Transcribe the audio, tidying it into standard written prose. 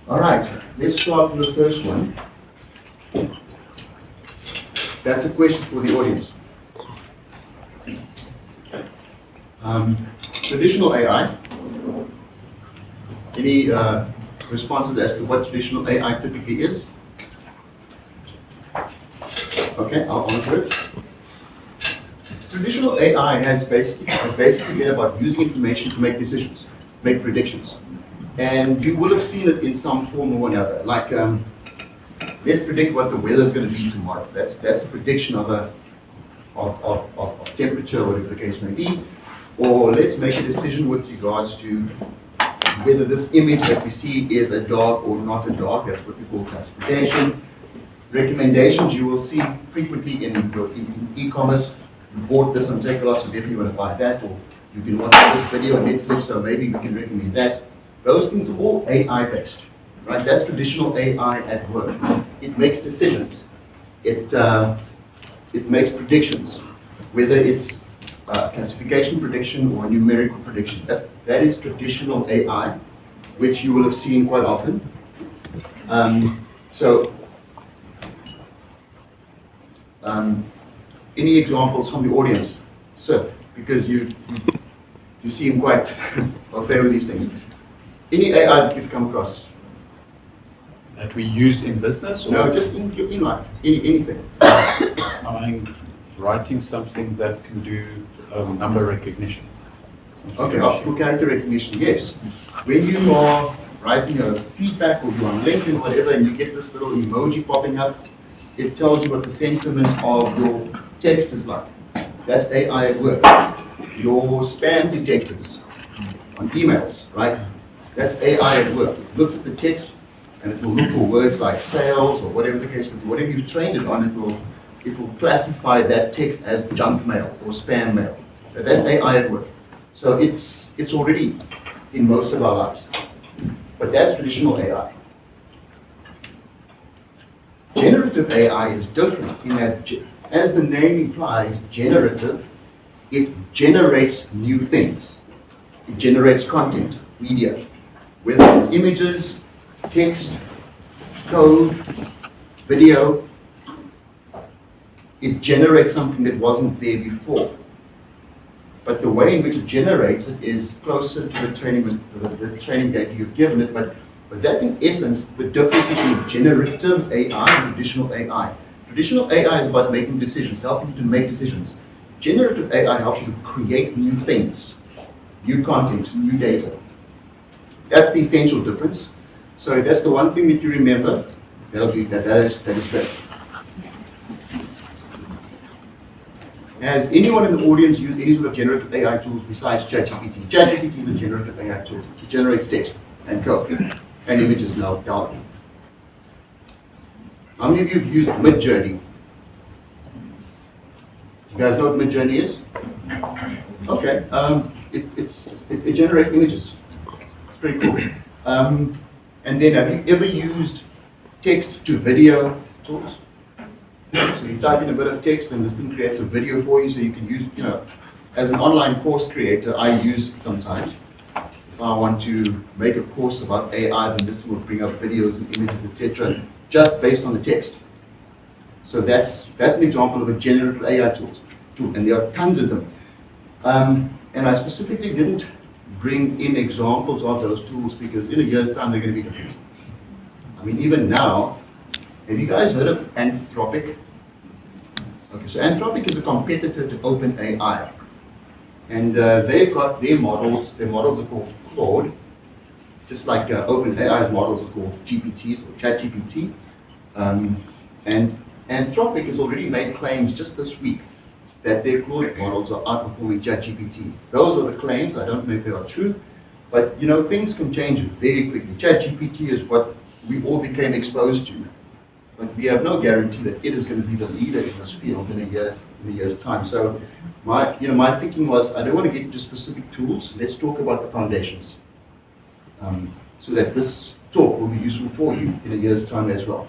All right, let's start with the first one. That's a question for the audience. Traditional AI. Any responses as to what traditional AI typically is? Okay, I'll answer it. Traditional AI has basically been about using information to make decisions, make predictions. And you will have seen it in some form or another. Like, let's predict what the weather is going to be tomorrow. That's a prediction of temperature, or whatever the case may be. Or let's make a decision with regards to whether this image that we see is a dog or not a dog. That's what we call classification. Recommendations you will see frequently in e-commerce. You bought this on Takealot, so definitely want to buy that. Or you can watch this video on Netflix, so maybe we can recommend that. Those things are all AI based, right? That's traditional AI at work. It makes decisions. It makes predictions, whether it's classification prediction or numerical prediction. That is traditional AI, which you will have seen quite often. Any examples from the audience? Sir, because you seem quite au fait with these things. Any AI that you've come across? That we use in business? Or no, just in life, anything. I'm writing something that can do number recognition. Okay, optical character recognition, yes. When you are writing a feedback, or you're on LinkedIn or whatever, and you get this little emoji popping up, it tells you what the sentiment of your text is like. That's AI at work. Your spam detectors on emails, right? That's AI at work. It looks at the text and it will look for words like sales or whatever the case may be. Whatever you've trained it on, it will classify that text as junk mail or spam mail. That's AI at work. So it's already in most of our lives. But that's traditional AI. Generative AI is different in that, as the name implies, generative, it generates new things. It generates content, media, whether it's images, text, code, video. It generates something that wasn't there before. But the way in which it generates it is closer to the training data you've given it. But that's in essence the difference between generative AI and traditional AI. Traditional AI is about making decisions, helping you to make decisions. Generative AI helps you to create new things, new content, new data. That's the essential difference. So if that's the one thing that you remember, that is great. Has anyone in the audience used any sort of generative AI tools besides ChatGPT? ChatGPT is a generative AI tool. It generates text and code and images now. How many of you have used Midjourney? You guys know what Midjourney is? Okay. It generates images. It's pretty cool. And then have you ever used text to video tools? So you type in a bit of text and this thing creates a video for you, so you can use, as an online course creator, I use it sometimes. If I want to make a course about AI, then this will bring up videos and images, etc., just based on the text. So that's an example of a generative AI tool, and there are tons of them. And I specifically didn't bring in examples of those tools because in a year's time they're going to be different. I mean, even now, have you guys heard of Anthropic? Okay, so Anthropic is a competitor to OpenAI. And they've got their models. Their models are called Claude, just like OpenAI's models are called GPTs or ChatGPT. And Anthropic has already made claims just this week that their Claude models are outperforming ChatGPT. Those are the claims. I don't know if they are true, but things can change very quickly. ChatGPT is what we all became exposed to, but we have no guarantee that it is going to be the leader in this field in a year's time. So my thinking was, I don't want to get into specific tools. Let's talk about the foundations, so that this talk will be useful for you in a year's time as well.